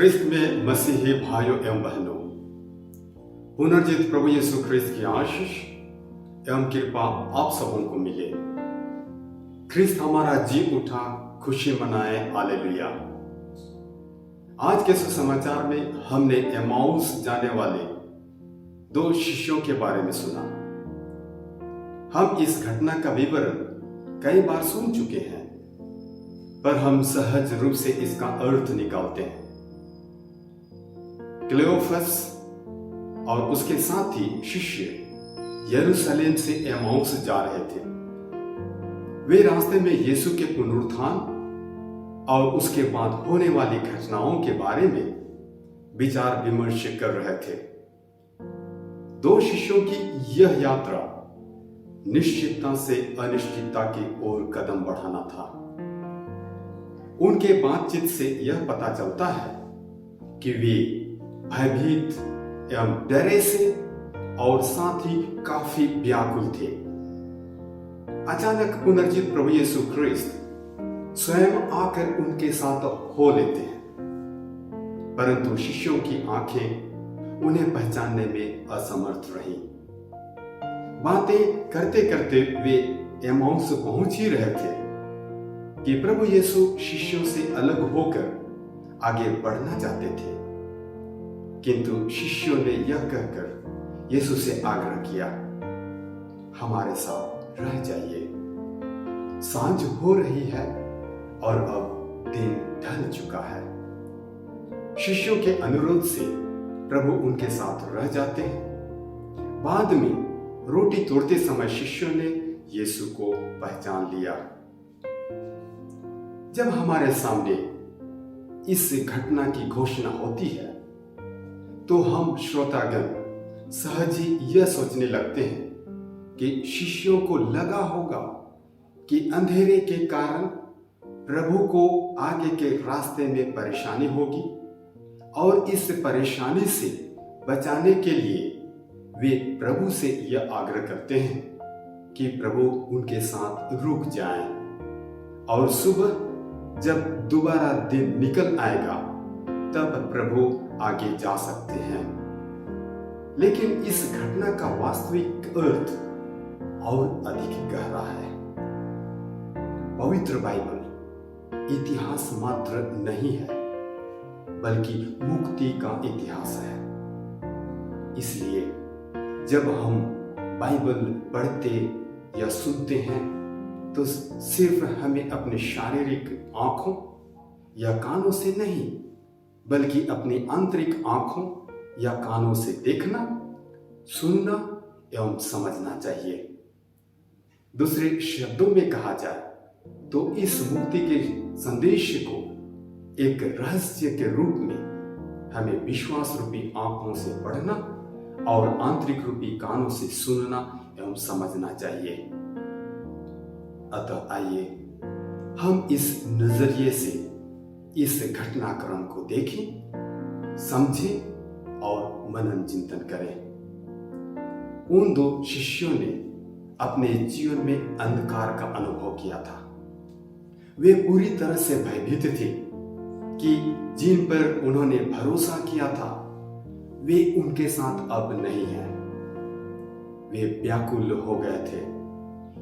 ख्रिस्त में मसीही भाइयों एवं बहनों, पुनर्जीवित प्रभु यीशु ख्रिस्त की आशीष एवं कृपा आप सबों को मिले। ख्रिस्त हमारा जी उठा, खुशी मनाए, हालेलुया। आज के सुसमाचार में हमने एमाउस जाने वाले दो शिष्यों के बारे में सुना। हम इस घटना का विवरण कई बार सुन चुके हैं, पर हम सहज रूप से इसका अर्थ निकालते हैं। क्लेओफस और उसके साथी शिष्य यरूशलेम से एमाउस जा रहे थे। वे रास्ते में यीशु के पुनरुत्थान और उसके बाद होने वाली घटनाओं के बारे में विचार विमर्श कर रहे थे। दो शिष्यों की यह यात्रा निश्चितता से अनिश्चितता की ओर कदम बढ़ाना था। उनके बातचीत से यह पता चलता है कि वे भयभीत एवं डरे से और साथ ही काफी व्याकुल थे। अचानक पुनर्जीवित प्रभु यीशु ख्रिस्त स्वयं आकर उनके साथ हो लेते हैं, परंतु शिष्यों की आंखें उन्हें पहचानने में असमर्थ रही। बातें करते करते वे एमाउस पहुंच ही रहे थे कि प्रभु यीशु शिष्यों से अलग होकर आगे बढ़ना चाहते थे, किंतु शिष्यों ने यह कहकर यीशु से आग्रह किया, हमारे साथ रह जाइए। सांझ हो रही है और अब दिन ढल चुका है। शिष्यों के अनुरोध से प्रभु उनके साथ रह जाते हैं। बाद में रोटी तोड़ते समय शिष्यों ने यीशु को पहचान लिया। जब हमारे सामने इस घटना की घोषणा होती है तो हम श्रोतागण सहज ही यह सोचने लगते हैं कि शिष्यों को लगा होगा कि अंधेरे के कारण प्रभु को आगे के रास्ते में परेशानी होगी और इस परेशानी से बचाने के लिए वे प्रभु से यह आग्रह करते हैं कि प्रभु उनके साथ रुक जाएं और सुबह जब दोबारा दिन निकल आएगा तब प्रभु आगे जा सकते हैं। लेकिन इस घटना का वास्तविक अर्थ और अधिक गहरा है। पवित्र बाइबल इतिहास मात्र नहीं है, बल्कि मुक्ति का इतिहास है। इसलिए जब हम बाइबल पढ़ते या सुनते हैं तो सिर्फ हमें अपने शारीरिक आंखों या कानों से नहीं, बल्कि अपनी आंतरिक आंखों या कानों से देखना, सुनना एवं समझना चाहिए। दूसरे शब्दों में कहा जाए तो इस मुक्ति के संदेश को एक रहस्य के रूप में हमें विश्वास रूपी आंखों से पढ़ना और आंतरिक रूपी कानों से सुनना एवं समझना चाहिए। अतः आइए हम इस नजरिए से इस घटनाक्रम को देखें, समझें और मनन चिंतन करें। उन दो शिष्यों ने अपने जीवन में अंधकार का अनुभव किया था। वे पूरी तरह से भयभीत थे कि जिन पर उन्होंने भरोसा किया था वे उनके साथ अब नहीं हैं। वे व्याकुल हो गए थे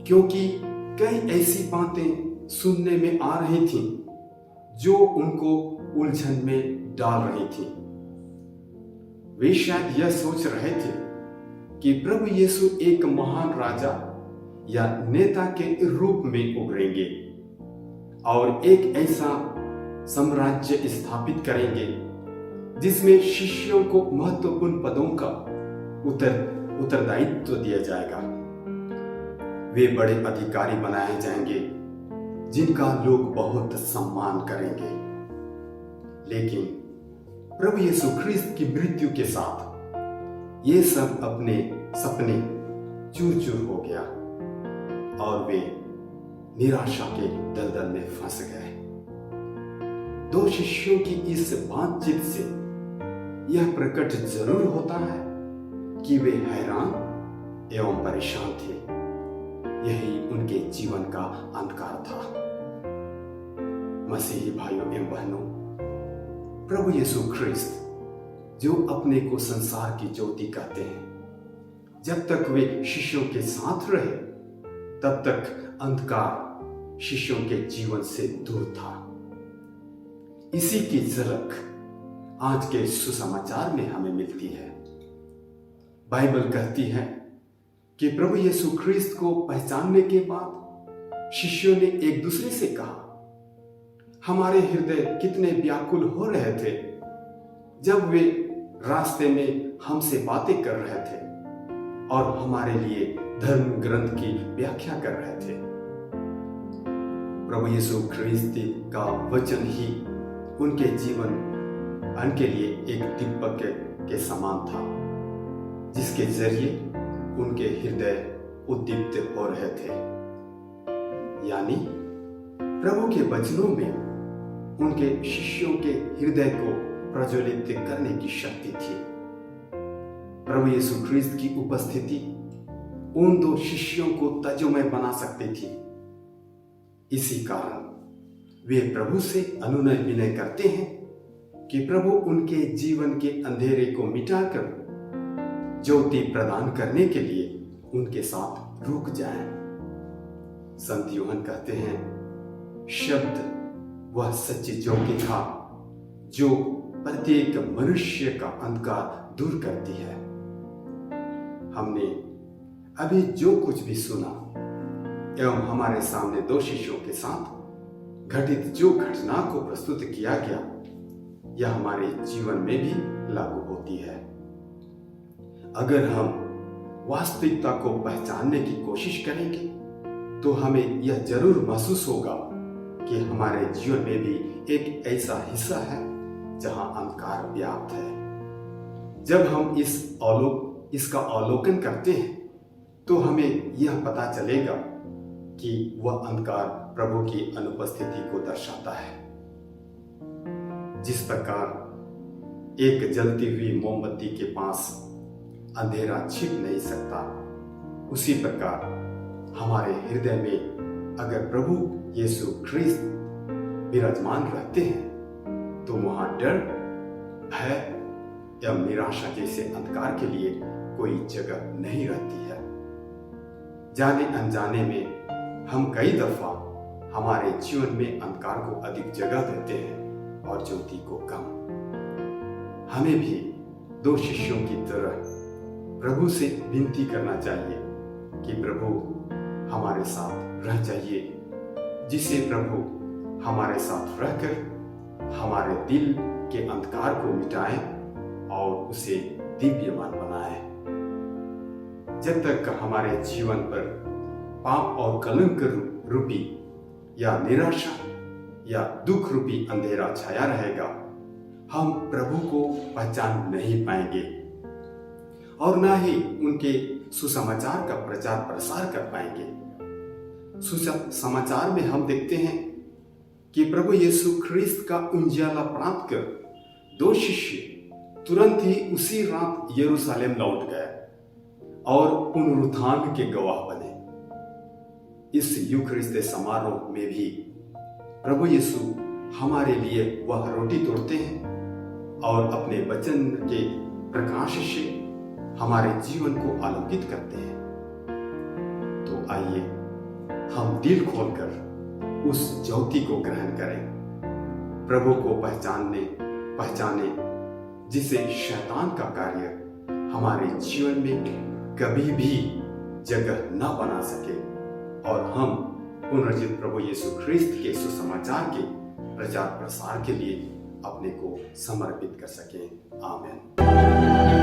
क्योंकि कई ऐसी बातें सुनने में आ रही थीं जो उनको उलझन में डाल रही थी। वे शायद यह सोच रहे थे कि प्रभु यीशु एक महान राजा या नेता के रूप में उभरेंगे और एक ऐसा साम्राज्य स्थापित करेंगे जिसमें शिष्यों को महत्वपूर्ण पदों का उत्तरदायित्व दिया जाएगा। वे बड़े अधिकारी बनाए जाएंगे जिनका लोग बहुत सम्मान करेंगे। लेकिन प्रभु यीशु ख्रिस्त की मृत्यु के साथ ये सब अपने सपने चूर चूर हो गया और वे निराशा के दलदल में फंस गए। दो शिष्यों की इस बातचीत से यह प्रकट जरूर होता है कि वे हैरान एवं परेशान थे। यही उनके जीवन का अंधकार था। मसीही भाइयों एवं बहनों, प्रभु यीशु ख्रिस्त जो अपने को संसार की ज्योति कहते हैं, जब तक वे शिष्यों के साथ रहे तब तक अंधकार शिष्यों के जीवन से दूर था। इसी की झलक आज के सुसमाचार में हमें मिलती है। बाइबल कहती है कि प्रभु यीशु ख्रिस्त को पहचानने के बाद शिष्यों ने एक दूसरे से कहा, हमारे हृदय कितने व्याकुल हो रहे थे जब वे रास्ते में हमसे बातें कर रहे थे और हमारे लिए धर्म ग्रंथ की व्याख्या कर रहे थे। प्रभु यीशु ख्रिस्त का वचन ही उनके जीवन के लिए एक दीपक के समान था, जिसके जरिए उनके हृदय उद्दीप्त हो रहे थे। यानी प्रभु के वचनों में उनके शिष्यों के हृदय को प्रज्वलित करने की शक्ति थी। प्रभु यीशु ख्रिस्त की उपस्थिति उन दो शिष्यों को तेजोमय बना सकती थी। इसी कारण वे प्रभु से अनुनय विनय करते हैं कि प्रभु उनके जीवन के अंधेरे को मिटाकर ज्योति प्रदान करने के लिए उनके साथ रुक जाएं। संत यूहन्ना कहते हैं, शब्द वह सच्ची ज्योति था जो प्रत्येक मनुष्य का अंधकार दूर करती है। हमने अभी जो कुछ भी सुना एवं हमारे सामने दो शिष्यों के साथ घटित जो घटना को प्रस्तुत किया गया, यह हमारे जीवन में भी लागू होती है। अगर हम वास्तविकता को पहचानने की कोशिश करेंगे तो हमें यह जरूर महसूस होगा कि हमारे जीवन में भी एक ऐसा हिस्सा है जहां अंधकार व्याप्त है। जब हम इसका अवलोकन करते हैं तो हमें यह पता चलेगा कि वह अंधकार प्रभु की अनुपस्थिति को दर्शाता है। जिस प्रकार एक जलती हुई मोमबत्ती के पास अंधेरा छिप नहीं सकता, उसी प्रकार हमारे हृदय में अगर प्रभु यीशु ख्रिस्त विराजमान रहते हैं तो वहां डर, भय या निराशा जैसे अंधकार के लिए कोई जगह नहीं रहती है। जाने अनजाने में हम कई दफा हमारे जीवन में अंधकार को अधिक जगह देते हैं और ज्योति को कम। हमें भी दो शिष्यों की तरह प्रभु से विनती करना चाहिए कि प्रभु हमारे साथ रह जाइए, जिसे प्रभु हमारे साथ रहकर हमारे दिल के अंधकार को मिटाएं और उसे दिव्यमान बनाएं। जब तक हमारे जीवन पर पाप और कलंक रूपी या निराशा या दुख रूपी अंधेरा छाया रहेगा, हम प्रभु को पहचान नहीं पाएंगे और ना ही उनके सुसमाचार का प्रचार प्रसार कर पाएंगे। सुसमाचार में हम देखते हैं कि प्रभु यीशु ख्रिस्त का उजियाला प्राप्त कर दो शिष्य तुरंत ही उसी रात यरूशलेम लौट गए और पुनरुत्थान के गवाह बने। इस यूखरिस्त समारोह में भी प्रभु यीशु हमारे लिए वह रोटी तोड़ते हैं और अपने वचन के प्रकाश से हमारे जीवन को आलोकित करते हैं। तो आइए हम दिल खोलकर उस ज्योति को ग्रहण करें, प्रभु को पहचाने जिसे शैतान का कार्य हमारे जीवन में कभी भी जगह न बना सके और हम पुनर्जीवित प्रभु यीशु ख्रिस्त के सुसमाचार के प्रचार प्रसार के लिए अपने को समर्पित कर सकें। आमीन।